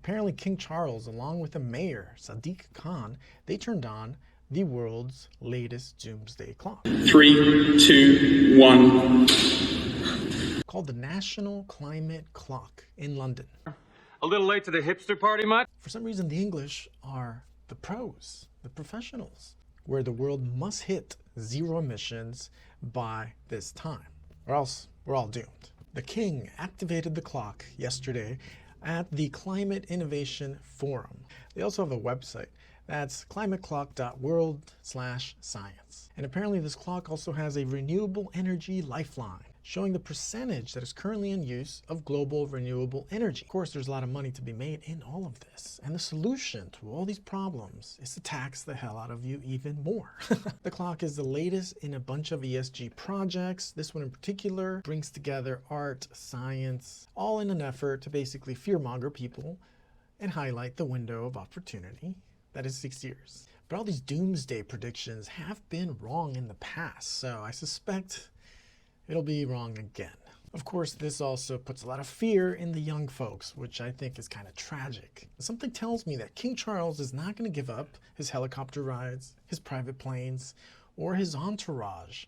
Apparently King Charles, along with the mayor, Sadiq Khan, they turned on the world's latest doomsday clock. 3, 2, 1. Called the National Climate Clock in London. A little late to the hipster party, much? For some reason, the English are the pros, the professionals, where the world must hit zero emissions by this time, or else we're all doomed. The king activated the clock yesterday at the Climate Innovation Forum. They also have a website. That's climateclock.world/science. And apparently this clock also has a renewable energy lifeline, showing the percentage that is currently in use of global renewable energy. Of course, there's a lot of money to be made in all of this. And the solution to all these problems is to tax the hell out of you even more. The clock is the latest in a bunch of ESG projects. This one in particular brings together art, science, all in an effort to basically fearmonger people and highlight the window of opportunity. That is 6 years. But all these doomsday predictions have been wrong in the past, so I suspect it'll be wrong again. Of course, this also puts a lot of fear in the young folks, which I think is kind of tragic. Something tells me that King Charles is not going to give up his helicopter rides, his private planes, or his entourage.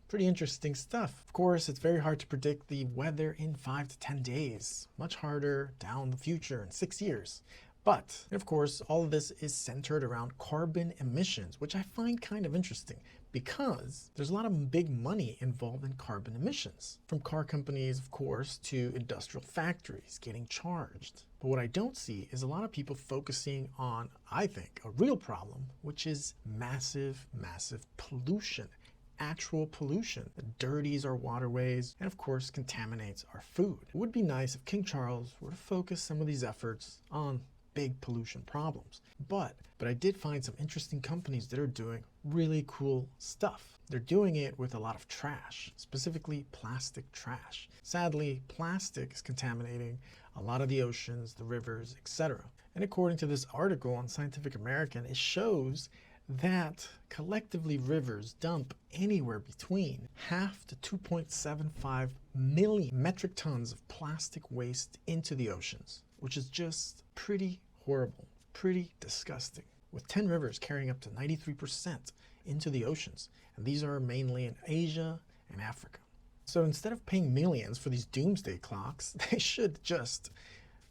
Pretty interesting stuff. Of course, it's very hard to predict the weather in 5 to 10 days. Much harder down the future in 6 years. But, of course, all of this is centered around carbon emissions, which I find kind of interesting because there's a lot of big money involved in carbon emissions. From car companies, of course, to industrial factories getting charged. But what I don't see is a lot of people focusing on, I think, a real problem, which is massive, massive pollution. Actual pollution that dirties our waterways and of course contaminates our food. It would be nice if King Charles were to focus some of these efforts on big pollution problems. But I did find some interesting companies that are doing really cool stuff. They're doing it with a lot of trash, specifically plastic trash. Sadly, plastic is contaminating a lot of the oceans, the rivers, etc. And according to this article on Scientific American, it shows that collectively rivers dump anywhere between 0.5 to 2.75 million metric tons of plastic waste into the oceans, which is just pretty horrible, pretty disgusting, with 10 rivers carrying up to 93% into the oceans. And these are mainly in Asia and Africa. So instead of paying millions for these doomsday clocks, they should just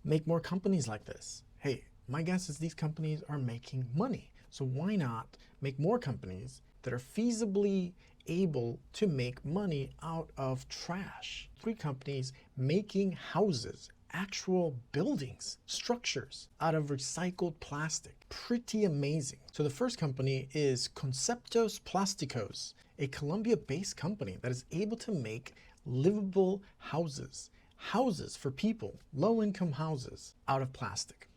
make more companies like this. Hey, my guess is these companies are making money. So why not make more companies that are feasibly able to make money out of trash? 3 companies making houses, actual buildings, structures out of recycled plastic. Pretty amazing. So the first company is Conceptos Plásticos, a Colombia-based company that is able to make livable houses for people, low-income houses out of plastic.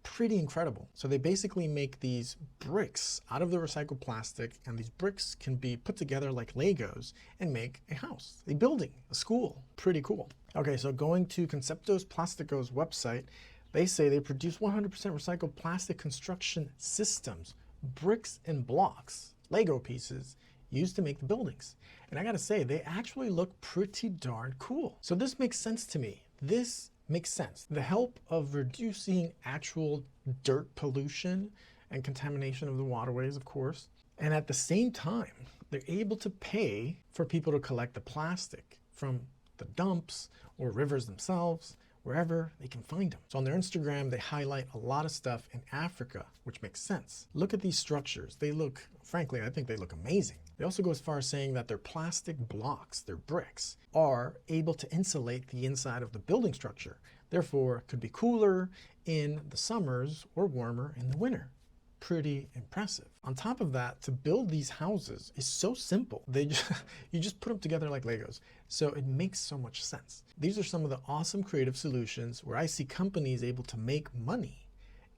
Pretty incredible. So they basically make these bricks out of the recycled plastic, and these bricks can be put together like Legos and make a house, a building, a school. Pretty cool. Okay, so going to Conceptos Plásticos website, they say they produce 100% recycled plastic construction systems, bricks and blocks, Lego pieces used to make the buildings. And I gotta say, they actually look pretty darn cool. So this makes sense to me. This makes sense. The help of reducing actual dirt pollution and contamination of the waterways, of course. And at the same time, they're able to pay for people to collect the plastic from the dumps or rivers themselves, wherever they can find them. So on their Instagram, they highlight a lot of stuff in Africa, which makes sense. Look at these structures. They look, frankly, I think they look amazing. They also go as far as saying that their plastic blocks, their bricks, are able to insulate the inside of the building structure. Therefore, it could be cooler in the summers or warmer in the winter. Pretty impressive. On top of that, to build these houses is so simple. You just put them together like Legos. So it makes so much sense. These are some of the awesome creative solutions where I see companies able to make money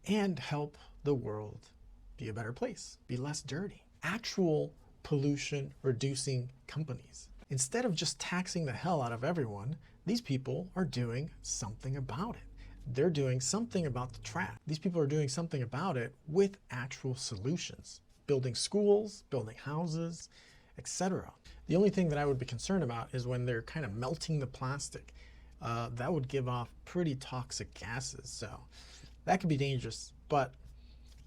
and help the world be a better place, be less dirty. Actual pollution reducing companies. Instead of just taxing the hell out of everyone, these people are doing something about it. They're doing something about the trash. These people are doing something about it with actual solutions. Building schools, building houses, etc. The only thing that I would be concerned about is when they're kind of melting the plastic, that would give off pretty toxic gases. So that could be dangerous, but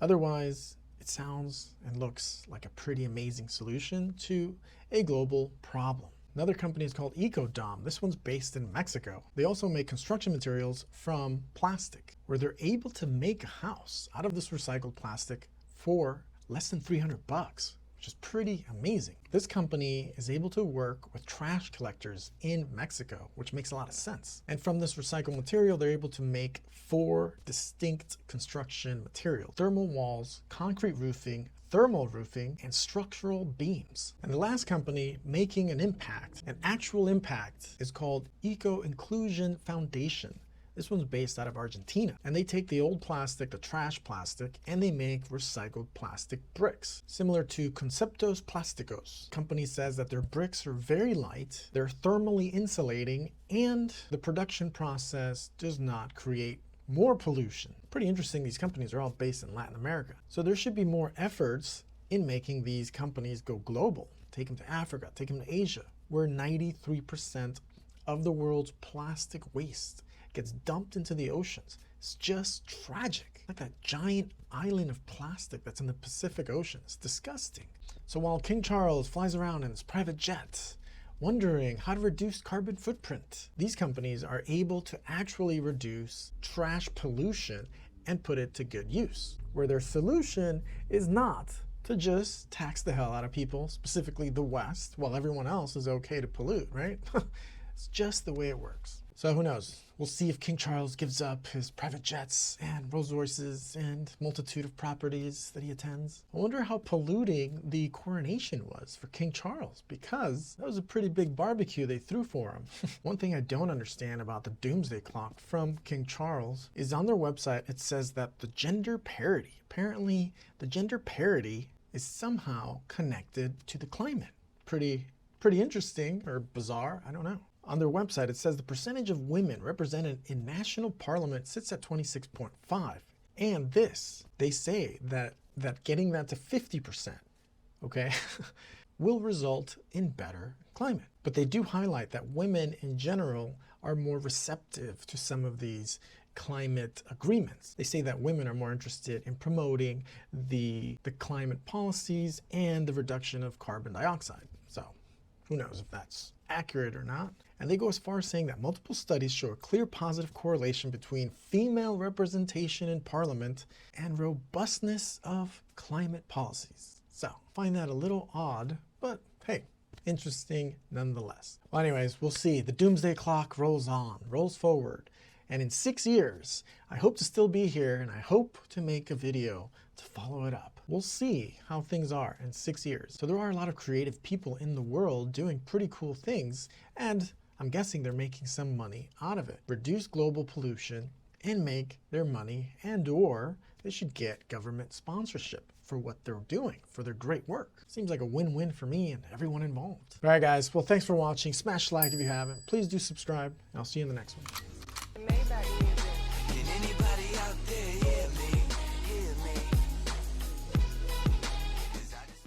otherwise it sounds and looks like a pretty amazing solution to a global problem. Another company is called EcoDom. This one's based in Mexico. They also make construction materials from plastic, where they're able to make a house out of this recycled plastic for less than $300, which is pretty amazing. This company is able to work with trash collectors in Mexico, which makes a lot of sense. And from this recycled material, they're able to make 4 distinct construction materials: thermal walls, concrete roofing, thermal roofing, and structural beams. And the last company making an actual impact, is called Eco Inclusion Foundation. This one's based out of Argentina, and they take the old plastic, the trash plastic, and they make recycled plastic bricks, similar to Conceptos Plásticos. The company says that their bricks are very light, they're thermally insulating, and the production process does not create more pollution. Pretty interesting. These companies are all based in Latin America. So there should be more efforts in making these companies go global. Take them to Africa, take them to Asia, where 93% of the world's plastic waste gets dumped into the oceans. It's just tragic. Like that giant island of plastic that's in the Pacific Ocean. It's disgusting. So while King Charles flies around in his private jet, wondering how to reduce carbon footprint, these companies are able to actually reduce trash pollution and put it to good use, where their solution is not to just tax the hell out of people, specifically the West, while everyone else is okay to pollute, right? It's just the way it works. So who knows? We'll see if King Charles gives up his private jets and Rolls Royces and multitude of properties that he attends. I wonder how polluting the coronation was for King Charles, because that was a pretty big barbecue they threw for him. One thing I don't understand about the Doomsday Clock from King Charles is on their website it says that the gender parity, apparently the gender parity is somehow connected to the climate. Pretty interesting, or bizarre, I don't know. On their website, it says the percentage of women represented in national parliament sits at 26.5. And this, they say that getting that to 50%, okay, will result in better climate. But they do highlight that women in general are more receptive to some of these climate agreements. They say that women are more interested in promoting the climate policies and the reduction of carbon dioxide. So who knows if that's accurate or not. And they go as far as saying that multiple studies show a clear positive correlation between female representation in parliament and robustness of climate policies. So I find that a little odd, but hey, interesting nonetheless. Well, anyways, we'll see. The Doomsday Clock rolls on, rolls forward. And in 6 years, I hope to still be here, and I hope to make a video to follow it up. We'll see how things are in 6 years. So there are a lot of creative people in the world doing pretty cool things, and I'm guessing they're making some money out of it. Reduce global pollution and make their money, and or they should get government sponsorship for what they're doing, for their great work. Seems like a win-win for me and everyone involved. All right, guys. Well, thanks for watching. Smash like if you haven't. Please do subscribe, and I'll see you in the next one. Maybach